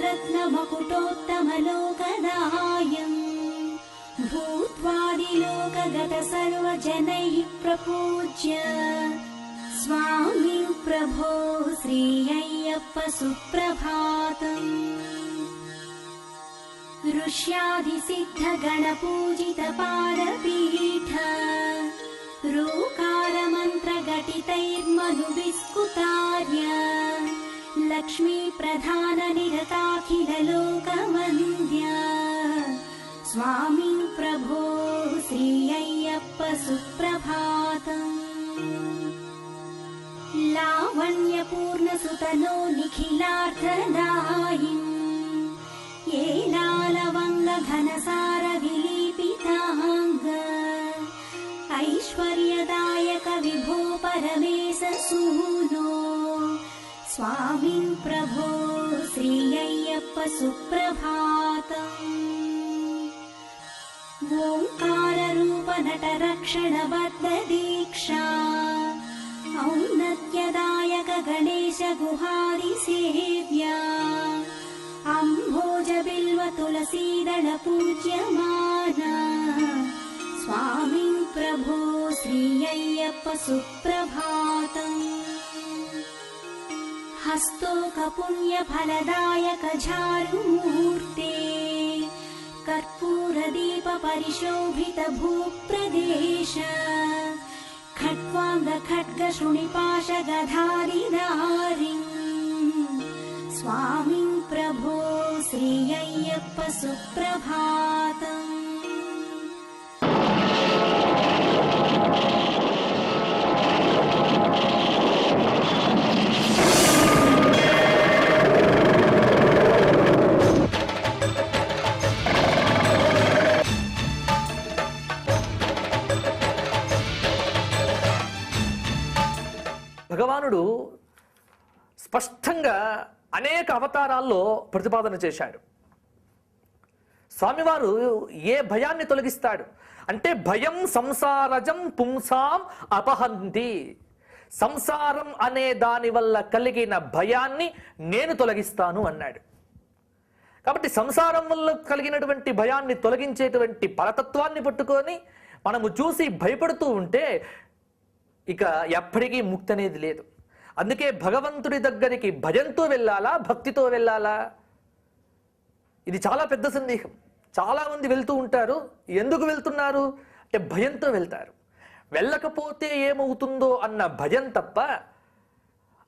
रत्नमकुटोत्तमलोकदायम् भूत्वादिलोकगत सर्वजनैः प्रपूज्य स्वामी प्रभो श्री अय्यप्प सुप्रभातम्। ऋष्यादिसिद्धगणपूजितपादपीठ रूकारमन्त्रघटितैर्मनुविस्कुतार्य लक्ष्मीप्रधाननिरताखिललोकवन्द्य स्वामी प्रभो श्री अय्यप्प सुप्रभातम्। लावण्यपूर्णसुतनो निखिलार्थदायिन् येलालवङ्गघनसारविलीपिताङ्ग ऐश्वर्यदायक विभो परमेश सूनो स्वामी प्रभो श्री अय्यप्प सुप्रभातम्। ओंकाररूप नटरक्षणबद्ध दीक्षा औन्नत्यदायक गणेश गुहादिसेव्या अम्भोज बिल्व तुलसीदल पूज्यमाना स्वामी प्रभो श्री अय्यप्प सुप्रभातम्। हस्तोक पुण्यफलदायक झारुमूर्ते कर्पूरदीप परिशोभित भूप्रदेश खट्वांग खड्ग शृणिपाश गधारिधारिं स्वामी प्रभो श्री अय्यप्प सुप्रभातम्। భగవానుడు స్పష్టంగా అనేక అవతారాల్లో ప్రతిపాదన చేశాడు. స్వామివారు ఏ భయాన్ని తొలగిస్తాడు అంటే భయం సంసారజం పుంసాం అపహంతి, సంసారం అనే దాని వల్ల కలిగిన భయాన్ని నేను తొలగిస్తాను అన్నాడు. కాబట్టి సంసారం వల్ల కలిగినటువంటి భయాన్ని తొలగించేటువంటి పరతత్వాన్ని పట్టుకొని మనము చూసి భయపడుతూ ఉంటే ఇక ఎప్పటికీ ముక్తి అనేది లేదు. అందుకే భగవంతుడి దగ్గరికి భయంతో వెళ్ళాలా భక్తితో వెళ్ళాలా? ఇది చాలా పెద్ద సందేహం. చాలామంది వెళ్తూ ఉంటారు. ఎందుకు వెళ్తున్నారు అంటే భయంతో వెళ్తారు. వెళ్ళకపోతే ఏమవుతుందో అన్న భయం తప్ప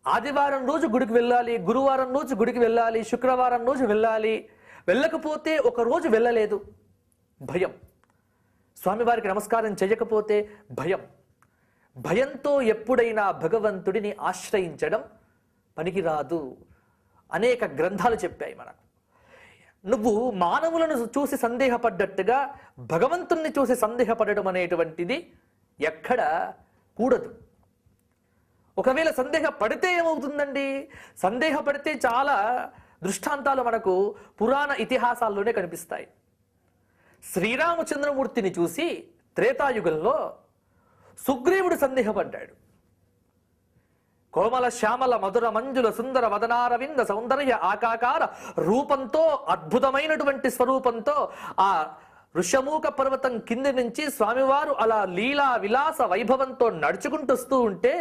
ఆదివారం రోజు గుడికి వెళ్ళాలి, గురువారం రోజు గుడికి వెళ్ళాలి, శుక్రవారం రోజు వెళ్ళాలి, వెళ్ళకపోతే ఒక రోజు వెళ్ళలేదు భయం, స్వామివారికి నమస్కారం చేయకపోతే భయం. భయంతో ఎప్పుడైనా భగవంతుడిని ఆశ్రయించడం పనికిరాదు. అనేక గ్రంథాలు చెప్పాయి మనకు. నువ్వు మానవులను చూసి సందేహపడ్డట్టుగా భగవంతుణ్ణి చూసి సందేహపడడం అనేటువంటిది ఎక్కడ కూడదు. ఒకవేళ సందేహపడితే ఏమవుతుందండి? సందేహపడితే చాలా దృష్టాంతాలు మనకు పురాణ ఇతిహాసాల్లోనే కనిపిస్తాయి. శ్రీరామచంద్రమూర్తిని చూసి త్రేతాయుగంలో సుగ్రీవుడు సందేహపడ్డాడు. కోమల శ్యామల మధుర మంజుల సుందర వదనారవింద సౌందర్య ఆకాకార రూపంతో, అద్భుతమైనటువంటి స్వరూపంతో ఆ ఋషమూక పర్వతం కింది నుంచి స్వామివారు అలా లీలా విలాస వైభవంతో నడుచుకుంటూ వస్తూ ఉంటే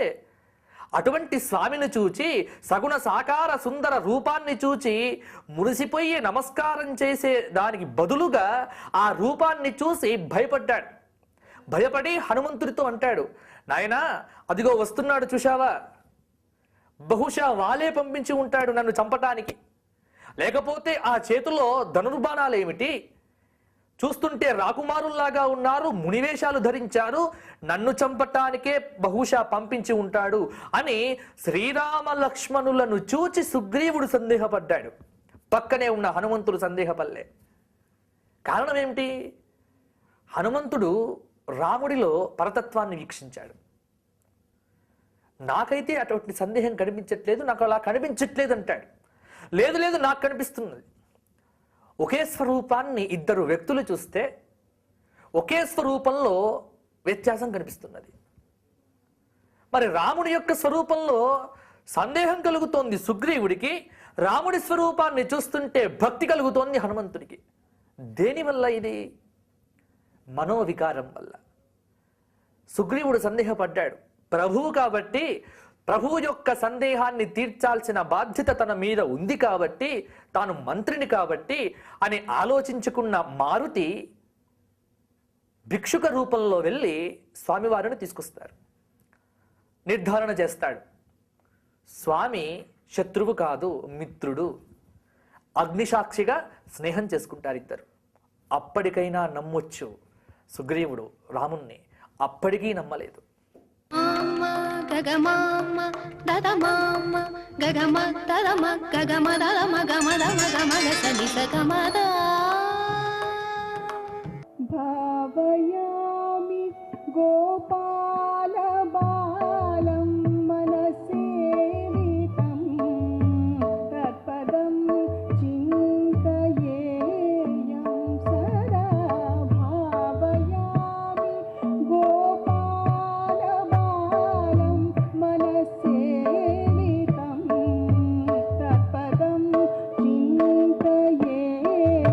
అటువంటి స్వామిని చూచి, సగుణ సాకార సుందర రూపాన్ని చూచి మురిసిపోయి నమస్కారం చేసే దానికి బదులుగా ఆ రూపాన్ని చూసి భయపడ్డాడు. భయపడి హనుమంతుడితో అంటాడు, నాయనా అదిగో వస్తున్నాడు చూశావా, బహుశా వాలే పంపించి ఉంటాడు నన్ను చంపటానికి, లేకపోతే ఆ చేతిలో ధనుర్బాణాలు ఏమిటి, చూస్తుంటే రాకుమారుల్లాగా ఉన్నారు, మునివేషాలు ధరించారు, నన్ను చంపటానికే బహుశా పంపించి ఉంటాడు అని శ్రీరామ లక్ష్మణులను చూచి సుగ్రీవుడు సందేహపడ్డాడు. పక్కనే ఉన్న హనుమంతుడు సందేహపడలే. కారణం ఏమిటి? హనుమంతుడు రాముడిలో పరతత్వాన్ని వీక్షించాడు. నాకైతే అటువంటి సందేహం కనిపించట్లేదు, నాకు అలా కనిపించట్లేదు అంటాడు. లేదు లేదు నాకు కనిపిస్తున్నది. ఒకే స్వరూపాన్ని ఇద్దరు వ్యక్తులు చూస్తే ఒకే స్వరూపంలో వ్యత్యాసం కనిపిస్తున్నది. మరి రాముడి యొక్క స్వరూపంలో సందేహం కలుగుతోంది సుగ్రీవుడికి, రాముడి స్వరూపాన్ని చూస్తుంటే భక్తి కలుగుతోంది హనుమంతుడికి. దేనివల్ల ఇది? మనోవికారం వల్ల. సుగ్రీవుడు సందేహపడ్డాడు. ప్రభువు కాబట్టి, ప్రభువు యొక్క సందేహాన్ని తీర్చాల్సిన బాధ్యత తన మీద ఉంది కాబట్టి, తాను మంత్రిని కాబట్టి అని ఆలోచించుకున్న మారుతి భిక్షుక రూపంలో వెళ్ళి స్వామివారిని తీసుకొస్తారు. నిర్ధారణ చేస్తాడు. స్వామి శత్రువు కాదు, మిత్రుడు. అగ్నిసాక్షిగా స్నేహం చేసుకుంటారు ఇద్దరు. అప్పటికైనా నమ్మొచ్చు సుగ్రీవుడు రాముణ్ణి. అప్పటికీ నమ్మలేదు. భావయామి గోపాల బాలం మనసేవితం తత్పదం చింతయేయం సదా. భావయామి గోపాల బాలం మనసేవితం తత్పదం చింతయేయం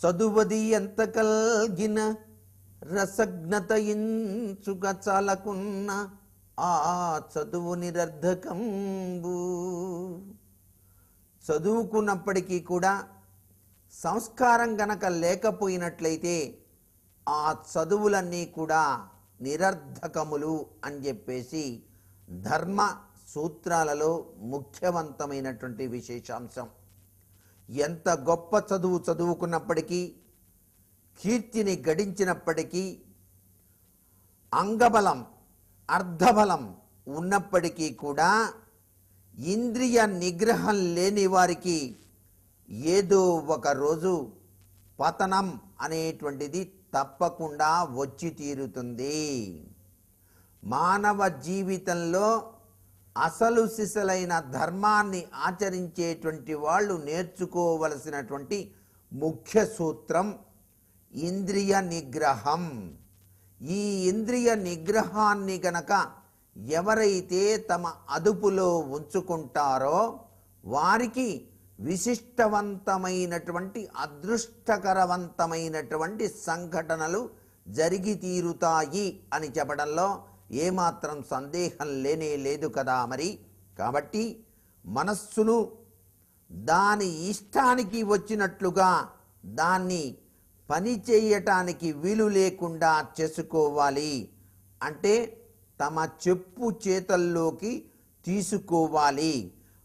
చదువది ఎంత కల్గిన రసజ్ఞత ఇంచుక చాలకున్న ఆ చదువు నిరర్ధకంబు. చదువుకున్నప్పటికీ కూడా సంస్కారం గనక లేకపోయినట్లయితే ఆ చదువులన్నీ కూడా నిరర్ధకములు అని చెప్పేసి ధర్మ సూత్రాలలో ముఖ్యవంతమైనటువంటి విశేషాంశం. ఎంత గొప్ప చదువు చదువుకున్నప్పటికీ, కీర్తిని గడించినప్పటికీ, అంగబలం అర్ధబలం ఉన్నప్పటికీ కూడా ఇంద్రియ నిగ్రహం లేని వారికి ఏదో ఒక రోజు పతనం అనేటువంటిది తప్పకుండా వచ్చి తీరుతుంది. మానవ జీవితంలో అసలు సిసలైన ధర్మాన్ని ఆచరించేటువంటి వాళ్ళు నేర్చుకోవలసినటువంటి ముఖ్య సూత్రం ఇంద్రియ నిగ్రహం. ఈ ఇంద్రియ నిగ్రహాన్ని గనక ఎవరైతే తమ అదుపులో ఉంచుకుంటారో వారికి విశిష్టవంతమైనటువంటి అదృష్టకరవంతమైనటువంటి సంఘటనలు జరిగి తీరుతాయి అని చెప్పడంలో ఏమాత్రం సందేహం లేనే లేదు కదా. మరి కాబట్టి మనస్సును దాని ఇష్టానికి వచ్చినట్లుగా దాన్ని పని చేయటానికి వీలు లేకుండా చేసుకోవాలి. అంటే తమ చెప్పు చేతల్లోకి తీసుకోవాలి.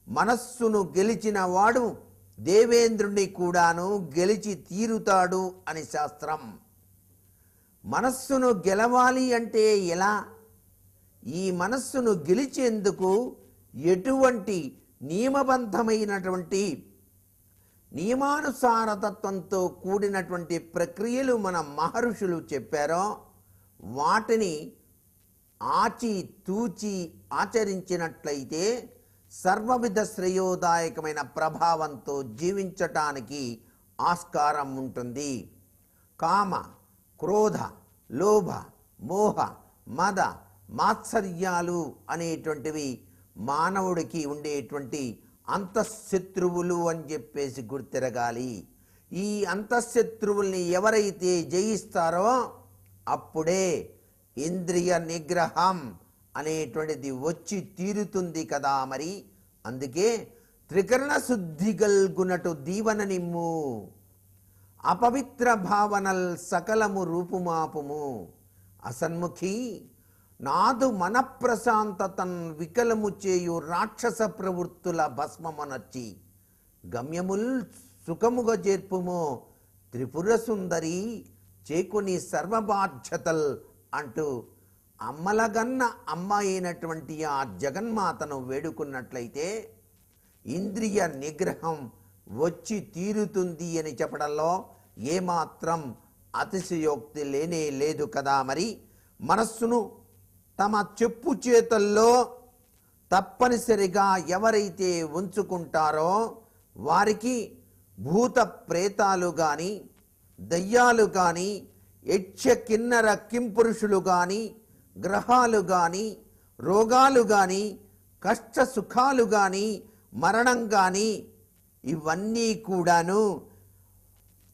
మనస్సును గెలిచిన వాడు దేవేంద్రుని కూడాను గెలిచి తీరుతాడు అని శాస్త్రం. మనస్సును గెలవాలి అంటే ఎలా? ఈ మనస్సును గెలిచేందుకు ఎటువంటి నియమబద్ధమైనటువంటి నియమానుసారతత్వంతో కూడినటువంటి ప్రక్రియలు మన మహర్షులు చెప్పారో వాటిని ఆచి తూచి ఆచరించినట్లయితే సర్వవిధ శ్రేయోదాయకమైన ప్రభావంతో జీవించటానికి ఆస్కారం ఉంటుంది. కామ, క్రోధ, లోభ, మోహ, మద, మాత్సర్యాలు అనేటువంటివి మానవుడికి ఉండేటువంటి అంతఃశత్రువులు అని చెప్పేసి గుర్తిరగాలి. ఈ అంతఃశత్రువుల్ని ఎవరైతే జయిస్తారో అప్పుడే ఇంద్రియ నిగ్రహం అనేటువంటిది వచ్చి తీరుతుంది కదా. మరి అందుకే త్రికరణ శుద్ధి గల్గునటు దీవన నిమ్ము, అపవిత్ర భావనల్ సకలము రూపుమాపుము, అసన్ముఖి నాదు మనప్రశాంతతన్ వికలము చేయు రాక్షస ప్రవృత్తుల భస్మమనర్చి, గమ్యముల్ సుఖముగా చేర్పుమో త్రిపుర సుందరి చేకుని సర్వబాధ్యతల్ అంటూ అమ్మలగన్న అమ్మ అయినటువంటి ఆ జగన్మాతను వేడుకున్నట్లయితే ఇంద్రియ నిగ్రహం వచ్చి తీరుతుంది అని చెప్పడంలో ఏమాత్రం అతిశయోక్తి లేనే లేదు కదా. మరి మనస్సును తమ చెప్పు చేతల్లో తప్పనిసరిగా ఎవరైతే ఉంచుకుంటారో వారికి భూత ప్రేతాలు కానీ, దయ్యాలు కానీ, యక్ష కిన్నర కింపురుషులు కానీ, గ్రహాలు కానీ, రోగాలు కానీ, కష్ట సుఖాలు కానీ, మరణం కానీ ఇవన్నీ కూడాను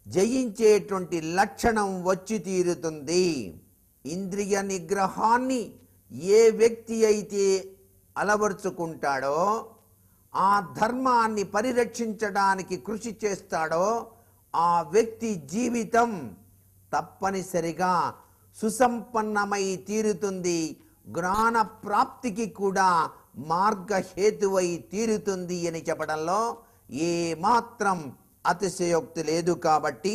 జయించేటువంటి లక్షణం వచ్చి తీరుతుంది. ఇంద్రియ నిగ్రహాన్ని ఏ వ్యక్తి అయితే అలవర్చుకుంటాడో, ఆ ధర్మాన్ని పరిరక్షించడానికి కృషి చేస్తాడో ఆ వ్యక్తి జీవితం తప్పనిసరిగా సుసంపన్నమై తీరుతుంది. జ్ఞాన ప్రాప్తికి కూడా మార్గహేతువై తీరుతుంది అని చెప్పడంలో ఏమాత్రం అతిశయోక్తి లేదు. కాబట్టి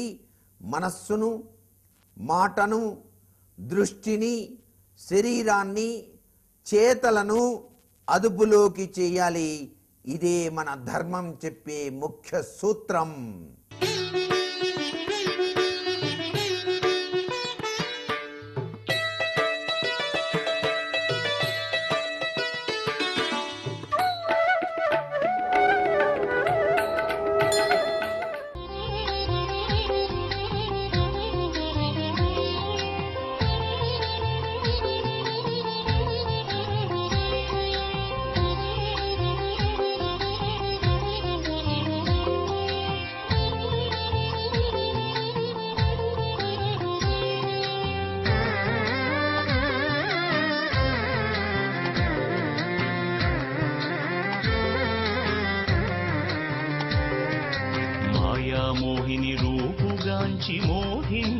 మనస్సును, మాటను, దృష్టిని, శరీరాన్ని, చేతలను అదుపులోకి చేయాలి. ఇదే మన ధర్మం చెప్పే ముఖ్య సూత్రం.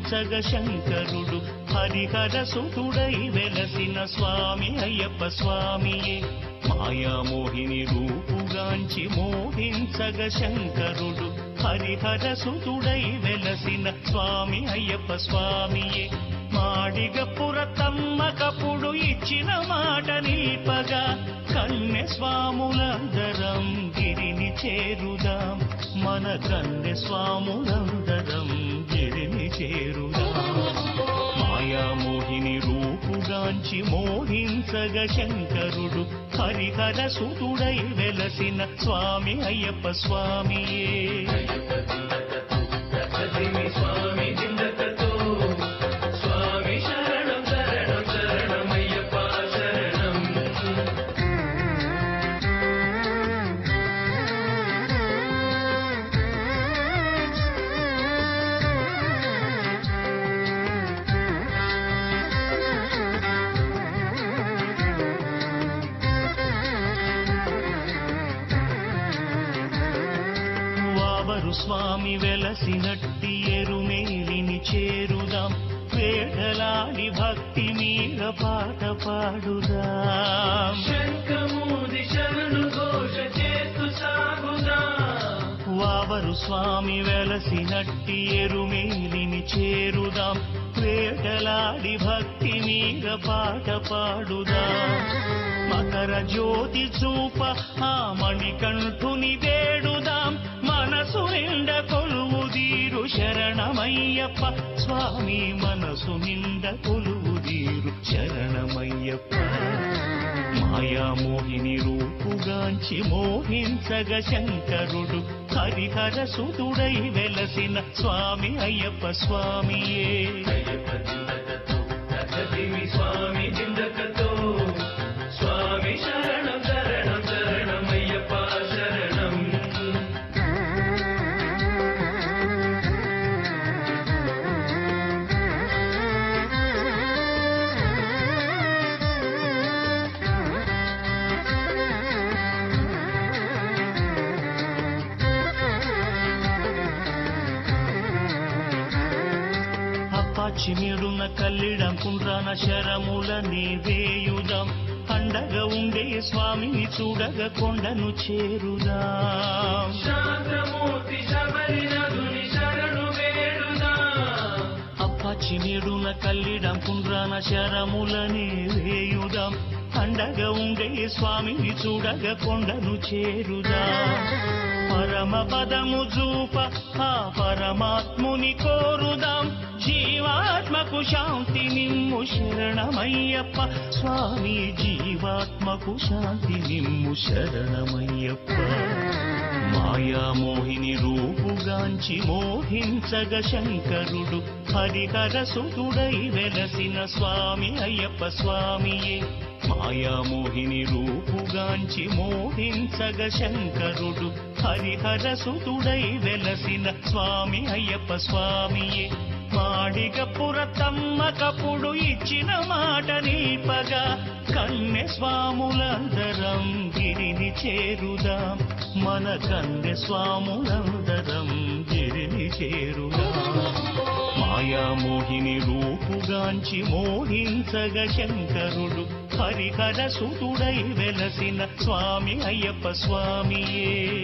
మోహించగ శంకరుడు హరిహర సుతుడై వెలసిన స్వామి అయ్యప్ప స్వామియే మాయామోహిని రూపుగాంచి మోహించగ శంకరుడు హరిహర సుతుడై వెలసిన స్వామి అయ్యప్ప స్వామియే మాడిగపురతమ్మకప్పుడు ఇచ్చిన మాట నిల్పగా కన్నె స్వాములందరం గిరిని చేరుదాం మన కన్నె స్వాములందరం గిరిని చేరుదాం మాయామోహిని రూపుగాంచి మోహించగ శంకరుడు హరిహర సుతుడై వెలసిన స్వామి అయ్యప్ప స్వామియే స్వామి వెలసినట్టి ఎరుమేలిని చేరుదాం వేటలాడి భక్తి మీర పాట పాడుదాం శంఖమూది శరణు ఘోష చేస్తూ సాగుదాం వావరు స్వామి వెలసినట్టి ఎరుమేలిని చేరుదాం వేటలాడి భక్తి మీర పాట పాడుదాం మకర జ్యోతి చూప ఆ మణికంఠుని వేడుదాం మనసు నిండ కొలువుదీరు శరణమయ్యప్ప స్వామి మనసు నిండ కొలువుదీరు శరణమయ్యప్ప మాయామోహిని రూపుగాంచి మోహించగ శంకరుడు హరిహర సుతుడై వెలసిన స్వామి అయ్యప్ప స్వామియే స్వామి జిందకతో స్వామి శరణం శరణం శరణమయ్యప్ప శరణం చిమిడున కల్లిడం కుండ్రాన శరములని వేయుదాం అండగా ఉండే స్వామిని చూడగ కొండను చేరుదాం శాంతమూర్తి శబరినాథుని శరణు వేడుదాం అప్ప చిమిడున కల్లిడం కుండ్రాన శరములని వేయుదాం అండగా ఉండే స్వామిని చూడగ కొండను చేరుదాం పరమ పదము చూప ఆ పరమాత్ముని కోరుదాం జీవాత్మకు శాంతి నిమ్ము శరణమయ్యప్ప స్వామి జీవాత్మకు శాంతి నిమ్ము శరణమయ్యప్ప మాయామోహిని రూపుగాంచి మోహించగ శంకరుడు హరిహర సుతుడై వెలసిన స్వామి అయ్యప్ప స్వామియే మాయామోహిని రూపుగాంచి మోహించగ శంకరుడు హరిహర సుతుడై వెలసిన స్వామి అయ్యప్ప స్వామియే మాడిగపురతమ్మకప్పుడు ఇచ్చిన మాట నిల్పగా కన్నె స్వాములందరం గిరిని చేరుదాం మన కన్నె స్వాములందరం గిరిని చేరుదాం మాయామోహిని రూపుగాంచి మోహించగ శంకరుడు హరిహర సుతుడై వెలసిన స్వామి అయ్యప్ప స్వామియే